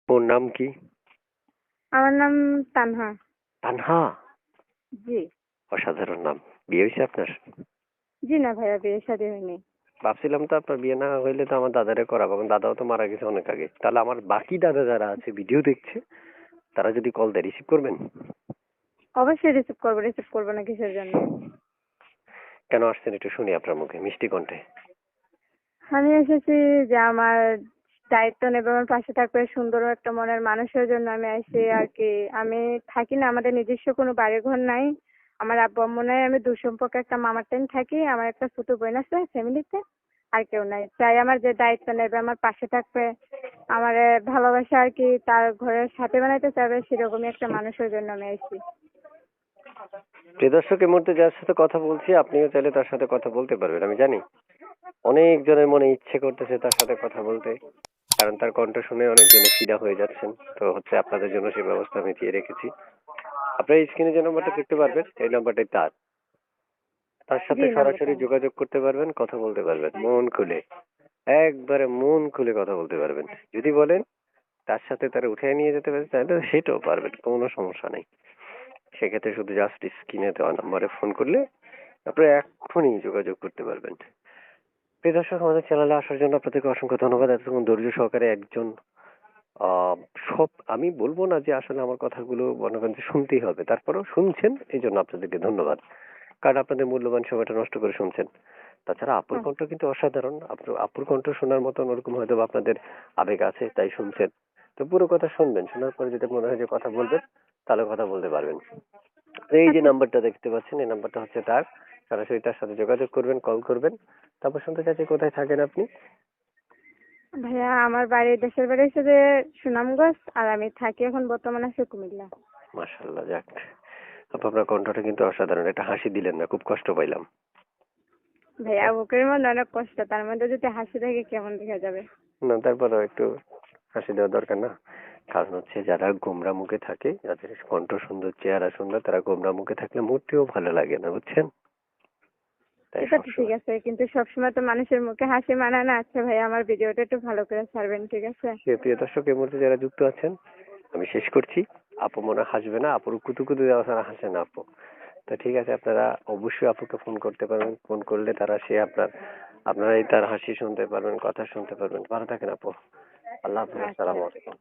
ওর নাম কি? আমার নাম তানহা। তানহা? জি। অসাধারণ নাম। বিয়ে হয়েছে আপনার? জি না ভাইয়া, বিয়ে শাদী হয়নি। ভাবছিলাম তো আপনার বিয়ে না হইলে তো আমার দাদারে করাবো, কারণ দাদাও তো মারা গেছে অনেক আগে। তাহলে আমার বাকি দাদা যারা আছে ভিডিও দেখছে, তারা যদি কল দেয় রিসিভ করবেন? অবশ্যই রিসিভ করবো না কিসের জন্য? কেন আসছেন একটু শুনি আপনার মুখে মিষ্টি কণ্ঠে। আমি এসেছি যে আমার দায়িত্ব নেবে, আমার পাশে থাকবে, সুন্দর একটা মনের মানুষের জন্য আমি আসি আর কি। আমি থাকি না, আমাদের নিজস্ব কোনো বাড়ি ঘর নাই, আমার আব্বু আম্মু নাই, আমি দূর সম্পর্কে একটা মামার টাইম থাকি, আমার একটা ছোট বোন আছে ফ্যামিলিতে, আর কেউ নাই। তাই আমার যে দায়িত্ব নেবে, আমার পাশে থাকবে, আমার ভালোবাসা আর কি, তার ঘরের সাথে বানাইতে চাইবে, সেরকমই একটা মানুষের জন্য আমি আসি। প্রিয় দর্শক, এই মুহূর্তে যার সাথে কথা বলছি আপনিও চাইলে তার সাথে কথা বলতে পারবেন। আমি জানি অনেক জনের মনে ইচ্ছে করতেছে তার সাথে কথা বলতে, কারণ তার কণ্ঠ শুনে অনেকজনে ফিদা হয়ে যাচ্ছেন। তো হচ্ছে আপনাদের জন্য সেই ব্যবস্থা আমি দিয়ে রেখেছি। আপনার স্ক্রিনে যে নাম্বারটা দেখতে পারবেন এই নাম্বারটাই তার। তার জি সাথে নাম্বারটা সরাসরি যোগাযোগ করতে পারবেন, কথা বলতে পারবেন মন খুলে, একবারে মন খুলে কথা বলতে পারবেন। যদি বলেন তার সাথে তারা উঠে নিয়ে যেতে পারে তাহলে সেটাও পারবেন, কোনো সমস্যা নেই। সেক্ষেত্রে শুধু জাস্ট স্ক্রিনে দেওয়া নাম্বারে ফোন করলে আপনারা এক্ষুনি যোগাযোগ করতে পারবেন। প্রিয় দর্শক, আমাদের চ্যানেলে আসার জন্য আপনাদেরকে অসংখ্য ধন্যবাদ। এতক্ষণ ধৈর্য সহকারে একজন আহ সব আমি বলবো না যে আসলে আমার কথাগুলো মনে করেন যে শুনতেই হবে, তারপরেও শুনছেন, এই জন্য আপনাদেরকে ধন্যবাদ। কারণ আপনাদের মূল্যবান সময়টা নষ্ট করে শুনছেন। তাছাড়া আপুর হ্যাঁ। কণ্ঠ কিন্তু অসাধারণ। আপুর কণ্ঠ শোনার মতন ওরকম হয়তো বা আপনাদের আবেগ আছে তাই শুনছেন। তো পুরো কথা শুনবেন, শোনার পরে যদি মনে হয় যে কথা বলবেন তাহলে কথা বলতে পারবেন। এই যে আচ্ছা নাম্বারটা দেখতে পাচ্ছেন এই নাম্বারটা হচ্ছে তার। সরাসরি তার সাথে যোগাযোগ করবেন, কল করবেন। তারপর শুনতে চাচ্ছি কোথায় থাকেন আপনি? ভাইয়া, আমার বাড়ি, দেশের বাড়ি হচ্ছে যে সুনামগঞ্জ, আর আমি থাকি এখন বর্তমানে আছে কুমিল্লা। মাশাআল্লাহ, যাক। আপু, আপনার কণ্ঠটা কিন্তু অসাধারণ। একটা হাসি দিলেন না, খুব কষ্ট পাইলাম। ভাইয়া, বুকের মধ্যে অনেক কষ্ট, তার মধ্যে যদি হাসি থাকে কেমন দেখা যাবে? না, তারপরেও একটু হাসি দেওয়া দরকার না? কারণ হচ্ছে যারা গোমরা মুখে থাকে, যাদের কণ্ঠ সুন্দর, চেহারা সুন্দর, তারা গোমরা মুখে থাকলে মোটেও ভালো লাগে না, বুঝছেন? তাই সেটা তো ঠিক সবসময় আছে, কিন্তু সবসময় তো মানুষের মুখে হাসি মানায় না। আচ্ছা ভাইয়া, আমার ভিডিওটা একটু ভালো করে ছাড়বেন, ঠিক আছে? প্রিয় দর্শক, এই মুহূর্তে যারা যুক্ত আছেন আমি শেষ করছি। আপু মনে হয় হাসবে না, আপুর কুতু কুতু দেওয়া ছাড়া হাসে না আপু। তো ঠিক আছে, আপনারা অবশ্যই আপুকে ফোন করতে পারবেন। ফোন করলে সে আপনারাই তার হাসি শুনতে পারবেন, কথা শুনতে পারবেন। ভালো থাকেন আপু। আল্লাহ হাফেজ, আচ্ছা। আসসালামু আলাইকুম।